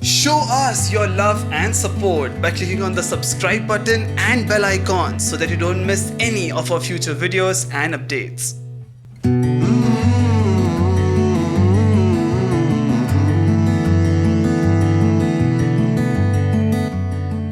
Show us your love and support by clicking on the subscribe button and bell icon so that you don't miss any of our future videos and updates.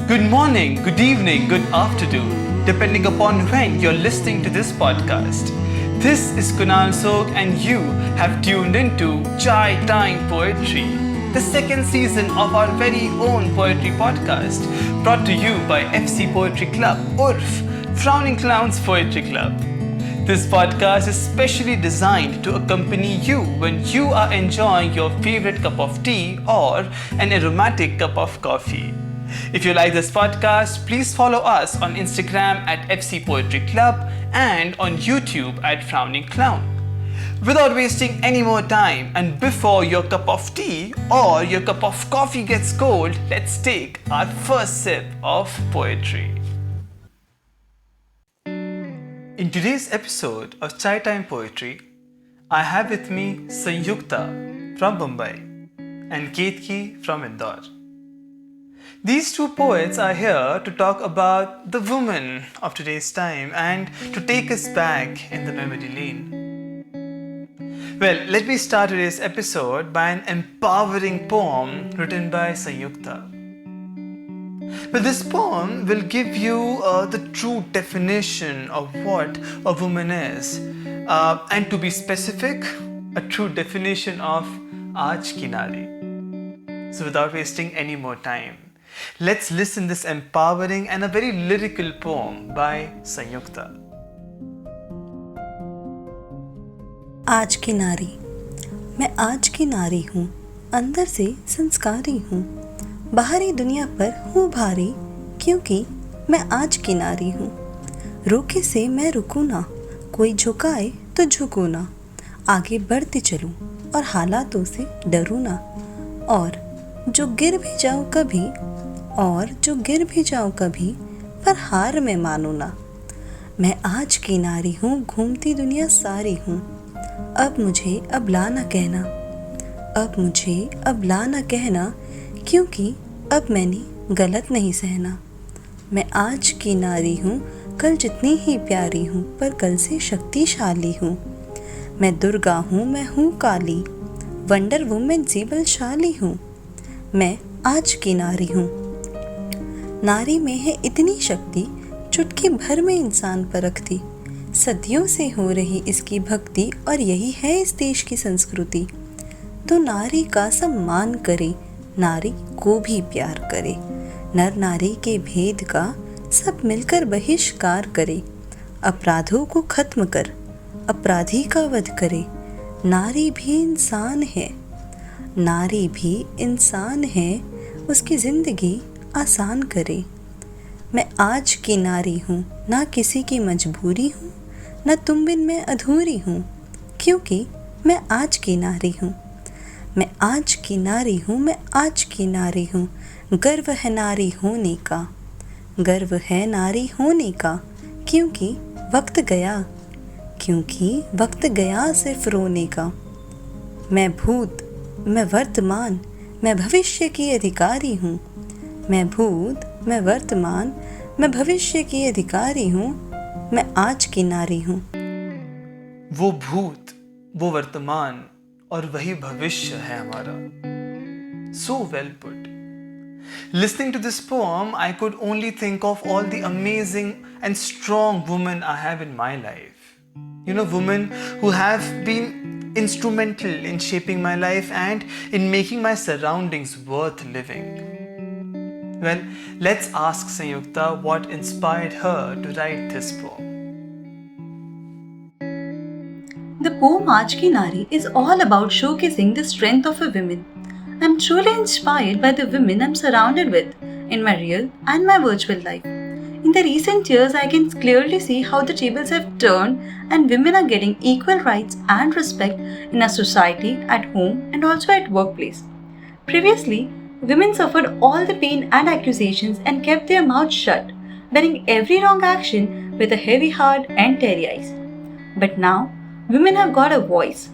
Good morning, good evening, good afternoon, depending upon when you're listening to this podcast. This is Kunal Sog and you have tuned into Chai Time Poetry, the second season of our very own poetry podcast, brought to you by FC Poetry Club, URF, Frowning Clowns Poetry Club. This podcast is specially designed to accompany you when you are enjoying your favorite cup of tea or an aromatic cup of coffee. If you like this podcast, please follow us on Instagram at FC Poetry Club and on YouTube at Frowning Clown. Without wasting any more time and before your cup of tea or your cup of coffee gets cold, let's take our first sip of poetry. In today's episode of Chai Time Poetry, I have with me Sanyukta from Mumbai and Ketki from Indore. These two poets are here to talk about the woman of today's time and to take us back in the memory lane. Well, let me start today's episode by an empowering poem written by Sanyukta. Well, this poem will give you the true definition of what a woman is, and to be specific, a true definition of Aaj Ki Nari. So without wasting any more time, let's listen this empowering and a very lyrical poem by Sanyukta. आज की नारी। मैं आज की नारी हूँ, अंदर से संस्कारी हूँ, बाहरी दुनिया पर हूँ भारी, क्योंकि मैं आज की नारी हूँ। रोके से मैं रुकूँ ना, कोई झुकाए तो झुकूँ ना, आगे बढ़ती चलूँ और हालातों से डरूँ ना, और जो गिर भी जाऊँ कभी पर हार में मानूँ ना। मैं आज की नारी हूँ, घूमती दुनिया सारी हूँ, अब मुझे अब ला ना कहना, क्योंकि अब मैंने गलत नहीं सहना। मैं आज की नारी हूँ, कल जितनी ही प्यारी हूँ, पर कल से शक्तिशाली हूँ। मैं दुर्गा हूँ, मैं हूँ काली, वंडर वुमेन सी बलशाली हूँ। मैं आज की नारी हूँ। नारी में है इतनी शक्ति, चुटकी भर में इंसान परखती, सदियों से हो रही इसकी भक्ति, और यही है इस देश की संस्कृति। तो नारी का सम्मान करे, नारी को भी प्यार करे, नर नारी के भेद का सब मिलकर बहिष्कार करे, अपराधों को खत्म कर अपराधी का वध करे। नारी भी इंसान है, उसकी जिंदगी आसान करे। मैं आज की नारी हूँ, ना किसी की मजबूरी हूँ, ना तुम बिन मैं अधूरी हूँ, क्योंकि मैं आज की नारी हूँ। मैं आज की नारी हूँ, गर्व है नारी होने का, क्योंकि वक्त गया सिर्फ रोने का। मैं भूत, मैं वर्तमान, मैं भविष्य की अधिकारी हूँ। मैं भविष्य की अधिकारी हूँ। मैं आज की नारी हूँ। वो भूत, वो वर्तमान और वही भविष्य है हमारा. So well put. Listening to this poem, I could only think of all the amazing and strong women I have in my life. You know, women who have been instrumental in shaping my life and in making my surroundings worth living. Well, let's ask Sanyukta what inspired her to write this poem. The poem Aaj Ki Nari is all about showcasing the strength of a woman. I'm truly inspired by the women I'm surrounded with in my real and my virtual life. In the recent years, I can clearly see how the tables have turned and women are getting equal rights and respect in our society, at home and also at workplace. Previously, women suffered all the pain and accusations and kept their mouths shut, bearing every wrong action with a heavy heart and teary eyes. But now, women have got a voice.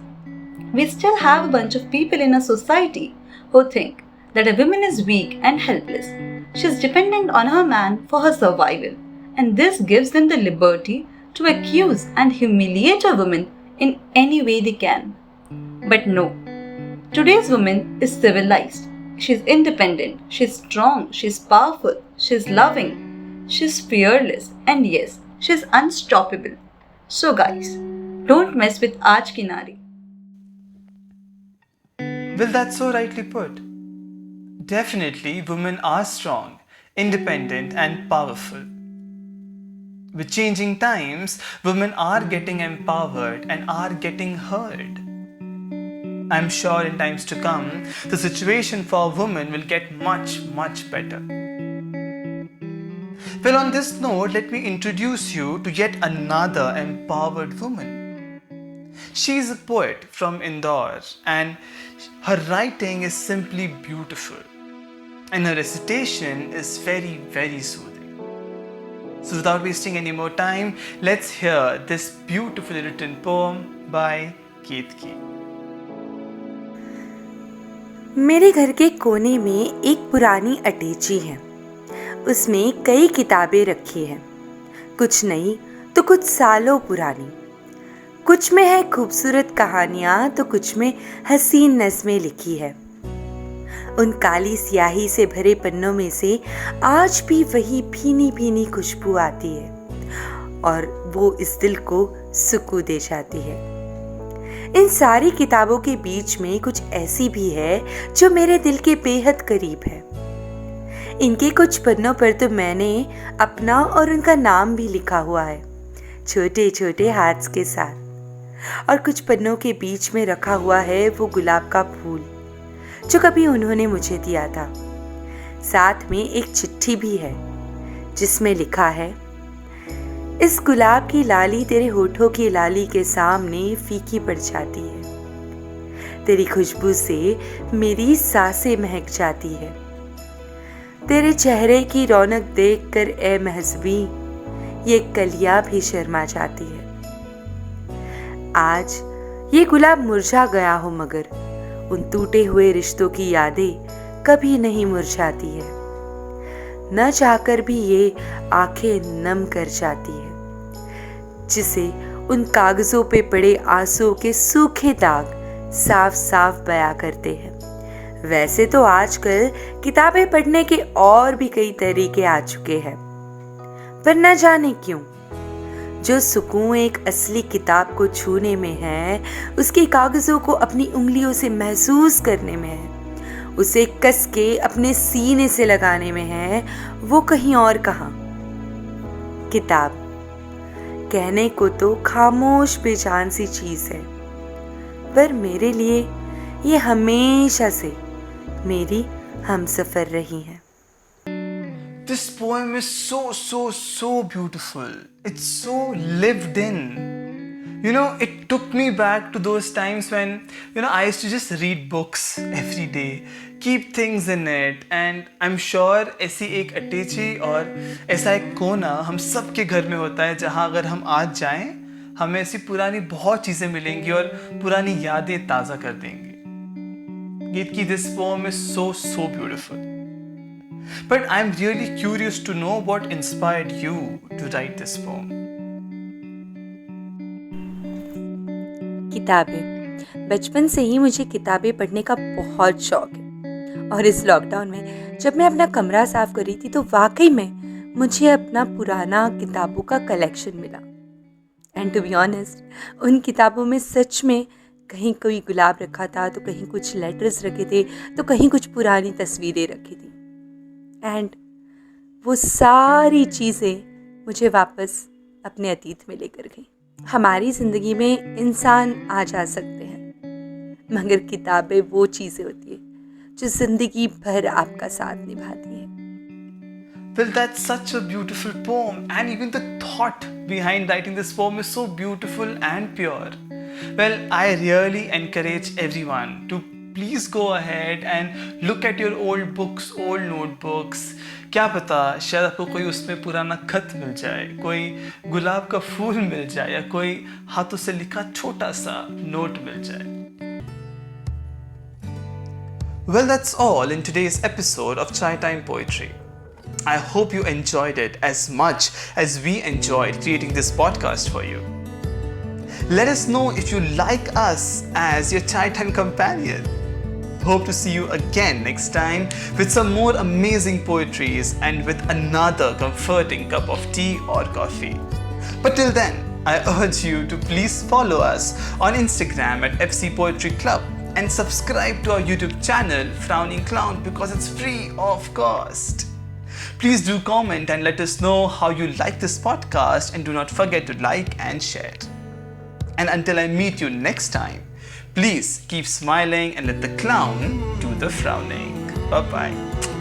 We still have a bunch of people in our society who think that a woman is weak and helpless. She is dependent on her man for her survival, and this gives them the liberty to accuse and humiliate a woman in any way they can. But no, today's woman is civilized. She is independent, she is strong, she is powerful, she is loving, she is fearless, and yes, she is unstoppable. So guys, don't mess with Aaj Ki Nari. Well, that's so rightly put. Definitely, women are strong, independent, and powerful. With changing times, women are getting empowered and are getting heard. I'm sure in times to come, the situation for women will get much, much better. Well, on this note, let me introduce you to yet another empowered woman. She is a poet from Indore, and her writing is simply beautiful, and her recitation is very, very soothing. So without wasting any more time, let's hear this beautifully written poem by Ketki. मेरे घर के कोने में एक पुरानी अटैची है। उसमें कई किताबें रखी हैं, कुछ नई तो कुछ सालों पुरानी। कुछ में है खूबसूरत कहानियाँ तो कुछ में हसीन नज़्में लिखी है। उन काली स्याही से भरे पन्नों में से आज भी वही भीनी भीनी खुशबू आती है और वो इस दिल को सुकून दे जाती है। इन सारी किताबों के बीच में कुछ ऐसी भी है जो मेरे दिल के बेहद करीब है। इनके कुछ पन्नों पर तो मैंने अपना और उनका नाम भी लिखा हुआ है, छोटे छोटे हाथ के साथ। और कुछ पन्नों के बीच में रखा हुआ है वो गुलाब का फूल जो कभी उन्होंने मुझे दिया था। साथ में एक चिट्ठी भी है जिसमें लिखा है, इस गुलाब की लाली तेरे होठों की लाली के सामने फीकी पड़ जाती है। तेरी खुशबू से मेरी सांसें महक जाती है। तेरे चेहरे की रौनक देखकर ए महज़बी ये कलियां भी शर्मा जाती है। आज ये गुलाब मुरझा गया हो मगर उन टूटे हुए रिश्तों की यादें कभी नहीं मुरझाती है। न चाहकर भी ये आंखें नम कर जाती है जिसे उन कागजों पे पड़े आंसुओं के सूखे दाग साफ साफ बयां करते हैं। वैसे तो आजकल किताबें पढ़ने के और भी कई तरीके आ चुके हैं, पर न जाने क्यों जो सुकून एक असली किताब को छूने में है, उसके कागजों को अपनी उंगलियों से महसूस करने में है, उसे कस के अपने सीने से लगाने में है, वो कहीं और कहाँ। किताब कहने को तो खामोश बेजान सी चीज है, पर मेरे लिए ये हमेशा से मेरी हमसफर रही है। This poem is so beautiful. It's so lived in. You know, it took me back to those times when, I used to just read books every day, keep things in it, and I'm sure ऐसी एक अटैची और ऐसा एक कोना हम सब के घर में होता है जहाँ अगर हम आज जाएं, हमें ऐसी पुरानी बहुत चीज़ें मिलेंगी और पुरानी यादें ताज़ा कर देंगी। Ketki, this poem is so beautiful. But I'm really curious to know what inspired you to write this poem. किताबें, बचपन से ही मुझे किताबें पढ़ने का बहुत शौक है और इस लॉकडाउन में जब मैं अपना कमरा साफ कर रही थी तो वाकई में मुझे अपना पुराना किताबों का कलेक्शन मिला। एंड टू बी ऑनेस्ट, उन किताबों में सच में कहीं कोई गुलाब रखा था तो कहीं कुछ लेटर्स रखे थे तो कहीं कुछ पुरानी तस्वीरें रखी थी। एंड वो सारी चीज़ें मुझे वापस अपने अतीत में लेकर गई। हमारी ज़िंदगी में इंसान आ जा सकते हैं, मगर किताबें वो चीज़ें होती है जो ज़िंदगी भर आपका साथ निभाती है। Well, that's such a beautiful poem, and even the thought behind writing this poem is so beautiful and pure. Well, I really encourage everyone to please go ahead and look at your old books, old notebooks. क्या पता शायद आपको कोई उसमें पुराना खत मिल जाए, कोई गुलाब का फूल मिल जाए या कोई हाथों से लिखा छोटा सा नोट मिल जाए। Well, that's all in today's episode of Chai Time Poetry. I hope you enjoyed it as much as we enjoyed creating this podcast for you. Let us know if you like us as your Chai Time companion. Hope to see you again next time with some more amazing poetries and with another comforting cup of tea or coffee. But till then, I urge you to please follow us on Instagram at FC Poetry Club and subscribe to our YouTube channel Frowning Clown because it's free of cost. Please do comment and let us know how you like this podcast, and do not forget to like and share it. And until I meet you next time, please keep smiling and let the clown do the frowning. Bye bye.